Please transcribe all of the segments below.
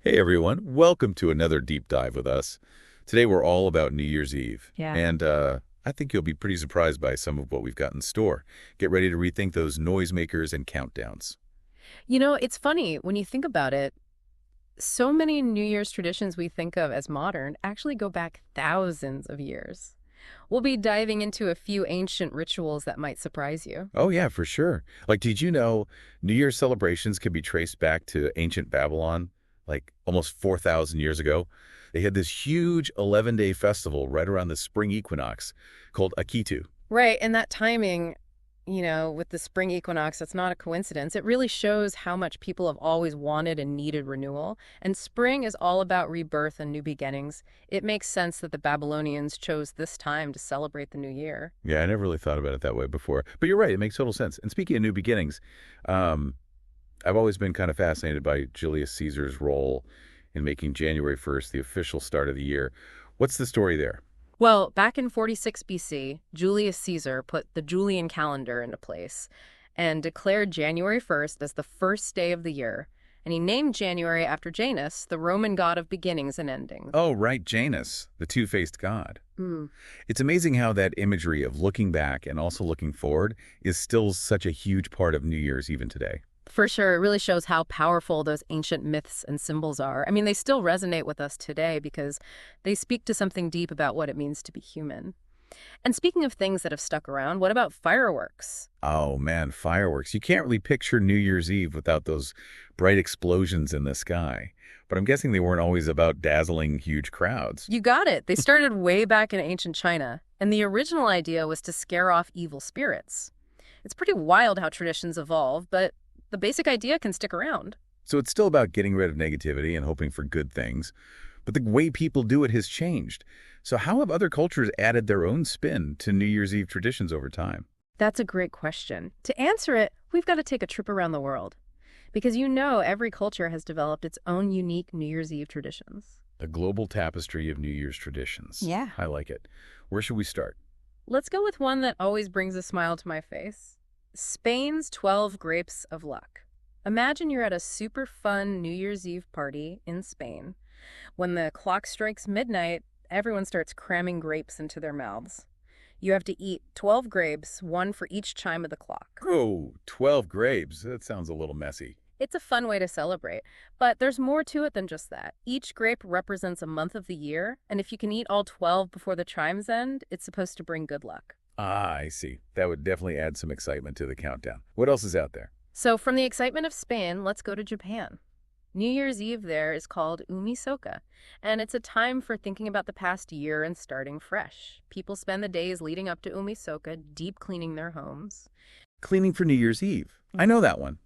Hey everyone, welcome to another deep dive with us. Today we're all about New Year's Eve, Yeah. and I think you'll be pretty surprised by some of what we've got in store. Get ready to rethink those noisemakers and countdowns. It's funny when you think about it, so many New Year's traditions we think of as modern actually go back thousands of years. We'll be diving into a few ancient rituals that might surprise you. Oh yeah, for sure. Like, did you know New Year's celebrations can be traced back to ancient Babylon, like almost 4,000 years ago? They had this huge 11-day festival right around the spring equinox called Akitu. Right, and that timing, with the spring equinox, that's not a coincidence. It really shows how much people have always wanted and needed renewal. And spring is all about rebirth and new beginnings. It makes sense that the Babylonians chose this time to celebrate the new year. Yeah, I never really thought about it that way before. But you're right, it makes total sense. And speaking of new beginnings, um, I've always been kind of fascinated by Julius Caesar's role in making January 1st the official start of the year. What's the story there? Well, back in 46 BC, Julius Caesar put the Julian calendar into place and declared January 1st as the first day of the year. And he named January after Janus, the Roman god of beginnings and endings. Oh, right, Janus, the two-faced god. Hmm. It's amazing how that imagery of looking back and also looking forward is still such a huge part of New Year's even today. For sure, it really shows how powerful those ancient myths and symbols are. I mean, they still resonate with us today because they speak to something deep about what it means to be human. And speaking of things that have stuck around, what about fireworks? Oh man, fireworks. You can't really picture New Year's Eve without those bright explosions in the sky. But I'm guessing they weren't always about dazzling huge crowds. You got it. They started way back in ancient China, and the original idea was to scare off evil spirits. It's pretty wild how traditions evolve, but the basic idea can stick around. So it's still about getting rid of negativity and hoping for good things. But the way people do it has changed. So how have other cultures added their own spin to New Year's Eve traditions over time? That's a great question. To answer it, we've got to take a trip around the world. Because every culture has developed its own unique New Year's Eve traditions. A global tapestry of New Year's traditions. Yeah. I like it. Where should we start? Let's go with one that always brings a smile to my face. Spain's 12 Grapes of Luck. Imagine you're at a super fun New Year's Eve party in Spain. When the clock strikes midnight, everyone starts cramming grapes into their mouths. You have to eat 12 grapes, one for each chime of the clock. Oh, 12 grapes. That sounds a little messy. It's a fun way to celebrate, but there's more to it than just that. Each grape represents a month of the year, and if you can eat all 12 before the chimes end, it's supposed to bring good luck. Ah, I see. That would definitely add some excitement to the countdown. What else is out there? So from the excitement of Spain, let's go to Japan. New Year's Eve there is called Ōmisoka, and it's a time for thinking about the past year and starting fresh. People spend the days leading up to Ōmisoka deep cleaning their homes. Cleaning for New Year's Eve. I know that one.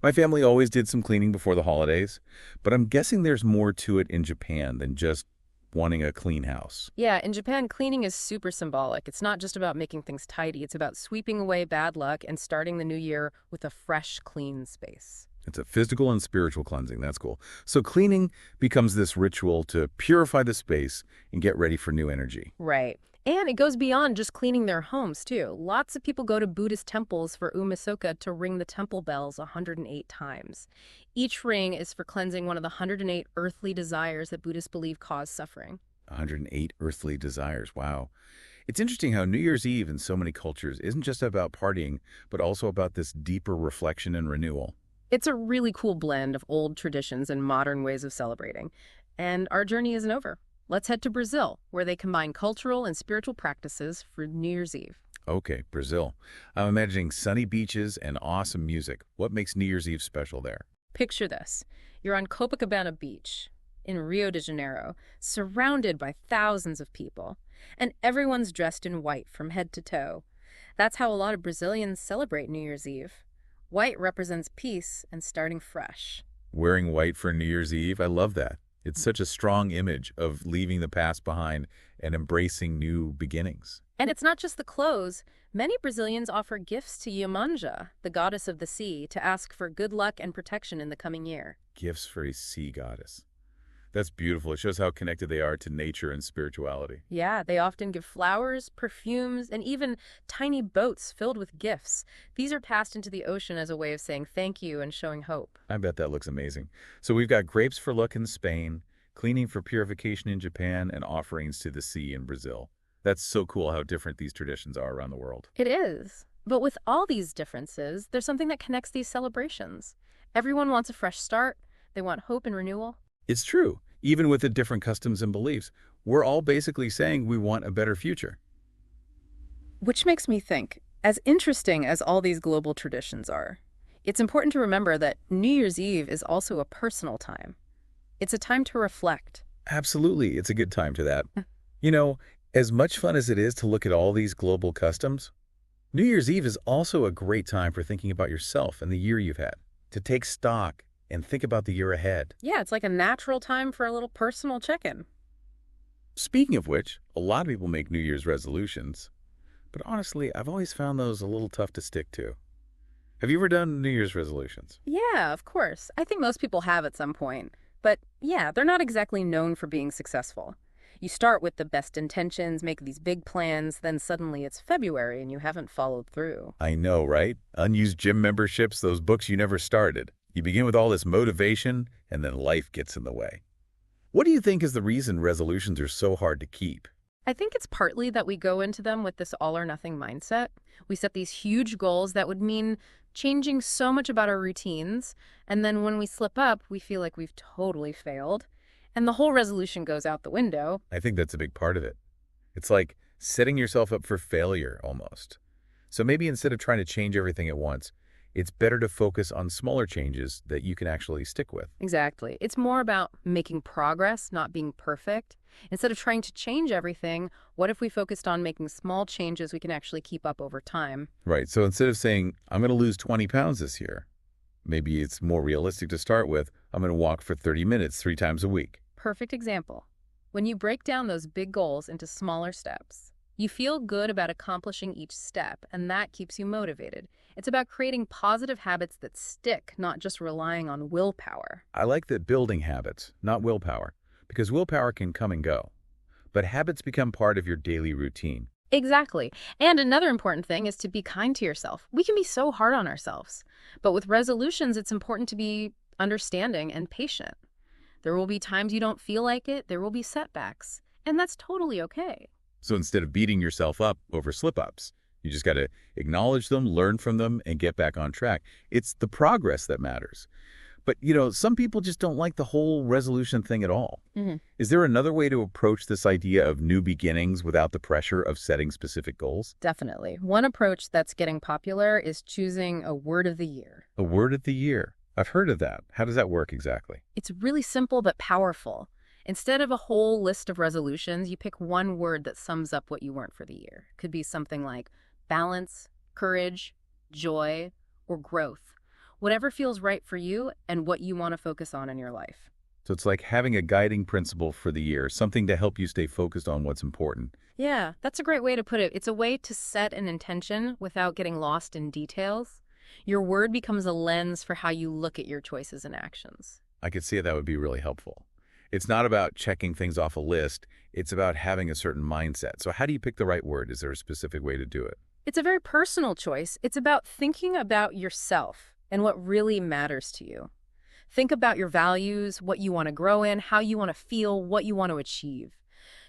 My family always did some cleaning before the holidays, but I'm guessing there's more to it in Japan than just wanting a clean house. Yeah, in Japan, cleaning is super symbolic. It's not just about making things tidy, it's about sweeping away bad luck and starting the new year with a fresh, clean space. It's a physical and spiritual cleansing. That's cool. So cleaning becomes this ritual to purify the space and get ready for new energy. Right. And it goes beyond just cleaning their homes, too. Lots of people go to Buddhist temples for Ōmisoka to ring the temple bells 108 times. Each ring is for cleansing one of the 108 earthly desires that Buddhists believe cause suffering. 108 earthly desires. Wow. It's interesting how New Year's Eve in so many cultures isn't just about partying, but also about this deeper reflection and renewal. It's a really cool blend of old traditions and modern ways of celebrating. And our journey isn't over. Let's head to Brazil, where they combine cultural and spiritual practices for New Year's Eve. Okay, Brazil. I'm imagining sunny beaches and awesome music. What makes New Year's Eve special there? Picture this. You're on Copacabana Beach in Rio de Janeiro, surrounded by thousands of people, and everyone's dressed in white from head to toe. That's how a lot of Brazilians celebrate New Year's Eve. White represents peace and starting fresh. Wearing white for New Year's Eve? I love that. It's such a strong image of leaving the past behind and embracing new beginnings. And it's not just the clothes. Many Brazilians offer gifts to Iemanjá, the goddess of the sea, to ask for good luck and protection in the coming year. Gifts for a sea goddess. That's beautiful. It shows how connected they are to nature and spirituality. Yeah, they often give flowers, perfumes, and even tiny boats filled with gifts. These are passed into the ocean as a way of saying thank you and showing hope. I bet that looks amazing. So we've got grapes for luck in Spain, cleaning for purification in Japan, and offerings to the sea in Brazil. That's so cool how different these traditions are around the world. It is. But with all these differences, there's something that connects these celebrations. Everyone wants a fresh start. They want hope and renewal. It's true. Even with the different customs and beliefs, we're all basically saying we want a better future. Which makes me think, as interesting as all these global traditions are, it's important to remember that New Year's Eve is also a personal time. It's a time to reflect. Absolutely, it's a good time to that. You know, as much fun as it is to look at all these global customs, New Year's Eve is also a great time for thinking about yourself and the year you've had, to take stock and think about the year ahead. Yeah, it's like a natural time for a little personal check-in. Speaking of which, a lot of people make New Year's resolutions, but honestly, I've always found those a little tough to stick to. Have you ever done New Year's resolutions? Yeah, of course. I think most people have at some point. But yeah, they're not exactly known for being successful. You start with the best intentions, make these big plans, then suddenly it's February and you haven't followed through. I know, right? Unused gym memberships, those books you never started. You begin with all this motivation, and then life gets in the way. What do you think is the reason resolutions are so hard to keep? I think it's partly that we go into them with this all or nothing mindset. We set these huge goals that would mean changing so much about our routines, and then when we slip up, we feel like we've totally failed, and the whole resolution goes out the window. I think that's a big part of it. It's like setting yourself up for failure, almost. So maybe instead of trying to change everything at once, it's better to focus on smaller changes that you can actually stick with. Exactly. It's more about making progress, not being perfect. Instead of trying to change everything, what if we focused on making small changes we can actually keep up over time? Right. So instead of saying, I'm going to lose 20 pounds this year, maybe it's more realistic to start with, I'm going to walk for 30 minutes 3 times a week. Perfect example. When you break down those big goals into smaller steps, you feel good about accomplishing each step, and that keeps you motivated. It's about creating positive habits that stick, not just relying on willpower. I like that building habits, not willpower, because willpower can come and go. But habits become part of your daily routine. Exactly. And another important thing is to be kind to yourself. We can be so hard on ourselves. But with resolutions, it's important to be understanding and patient. There will be times you don't feel like it. There will be setbacks. And that's totally okay. So instead of beating yourself up over slip-ups, you just got to acknowledge them, learn from them, and get back on track. It's the progress that matters. But, some people just don't like the whole resolution thing at all. Is there another way to approach this idea of new beginnings without the pressure of setting specific goals? Definitely. One approach that's getting popular is choosing a word of the year. A word of the year. I've heard of that. How does that work exactly? It's really simple but powerful. Instead of a whole list of resolutions, you pick one word that sums up what you want for the year. It could be something like balance, courage, joy, or growth. Whatever feels right for you and what you want to focus on in your life. So it's like having a guiding principle for the year, something to help you stay focused on what's important. Yeah, that's a great way to put it. It's a way to set an intention without getting lost in details. Your word becomes a lens for how you look at your choices and actions. I could see that would be really helpful. It's not about checking things off a list. It's about having a certain mindset. So how do you pick the right word? Is there a specific way to do it? It's a very personal choice. It's about thinking about yourself and what really matters to you. Think about your values, what you want to grow in, how you want to feel, what you want to achieve.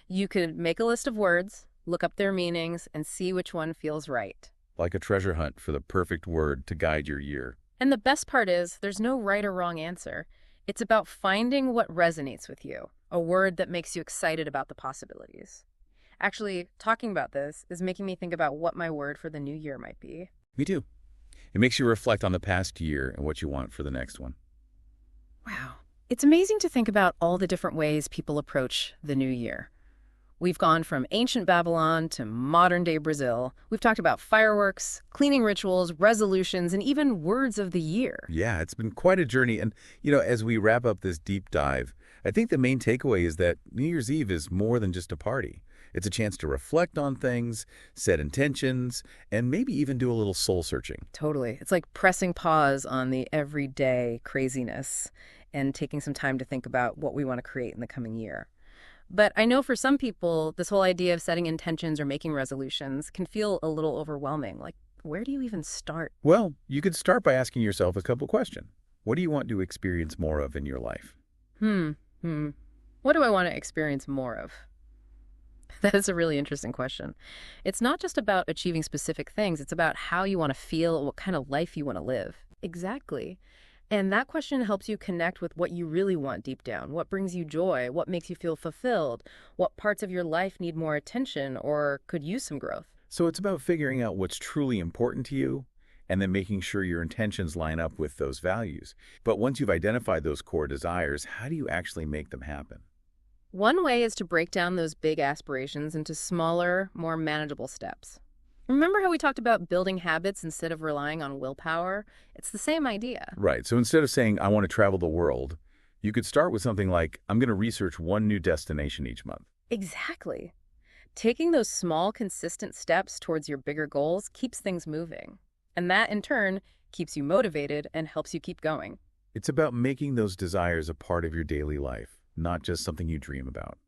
You could make a list of words, look up their meanings, and see which one feels right. Like a treasure hunt for the perfect word to guide your year. And the best part is, there's no right or wrong answer. It's about finding what resonates with you, a word that makes you excited about the possibilities. Actually, talking about this is making me think about what my word for the new year might be. Me too. It makes you reflect on the past year and what you want for the next one. Wow. It's amazing to think about all the different ways people approach the new year. We've gone from ancient Babylon to modern-day Brazil. We've talked about fireworks, cleaning rituals, resolutions, and even words of the year. Yeah, it's been quite a journey. And, as we wrap up this deep dive, I think the main takeaway is that New Year's Eve is more than just a party. It's a chance to reflect on things, set intentions, and maybe even do a little soul searching. Totally. It's like pressing pause on the everyday craziness and taking some time to think about what we want to create in the coming year. But I know for some people, this whole idea of setting intentions or making resolutions can feel a little overwhelming. Like, where do you even start? Well, you could start by asking yourself a couple questions. What do you want to experience more of in your life? Hmm. What do I want to experience more of? That is a really interesting question. It's not just about achieving specific things, it's about how you want to feel, what kind of life you want to live. Exactly. And that question helps you connect with what you really want deep down. What brings you joy? What makes you feel fulfilled? What parts of your life need more attention or could use some growth? So it's about figuring out what's truly important to you and then making sure your intentions line up with those values. But once you've identified those core desires, how do you actually make them happen? One way is to break down those big aspirations into smaller, more manageable steps. Remember how we talked about building habits instead of relying on willpower? It's the same idea. Right. So instead of saying, I want to travel the world, you could start with something like, I'm going to research one new destination each month. Exactly. Taking those small, consistent steps towards your bigger goals keeps things moving. And that, in turn, keeps you motivated and helps you keep going. It's about making those desires a part of your daily life, not just something you dream about.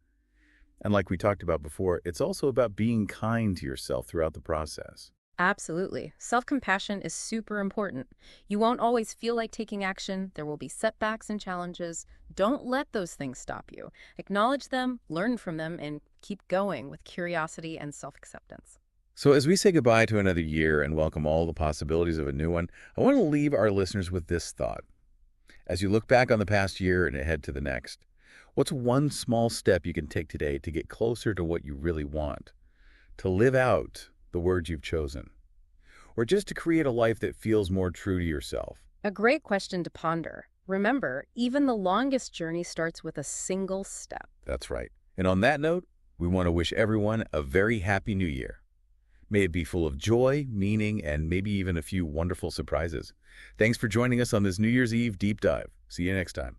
And like we talked about before, it's also about being kind to yourself throughout the process. Absolutely. Self-compassion is super important. You won't always feel like taking action. There will be setbacks and challenges. Don't let those things stop you. Acknowledge them, learn from them, and keep going with curiosity and self-acceptance. So as we say goodbye to another year and welcome all the possibilities of a new one, I want to leave our listeners with this thought. As you look back on the past year and ahead to the next, what's one small step you can take today to get closer to what you really want? To live out the words you've chosen? Or just to create a life that feels more true to yourself? A great question to ponder. Remember, even the longest journey starts with a single step. That's right. And on that note, we want to wish everyone a very happy new year. May it be full of joy, meaning, and maybe even a few wonderful surprises. Thanks for joining us on this New Year's Eve deep dive. See you next time.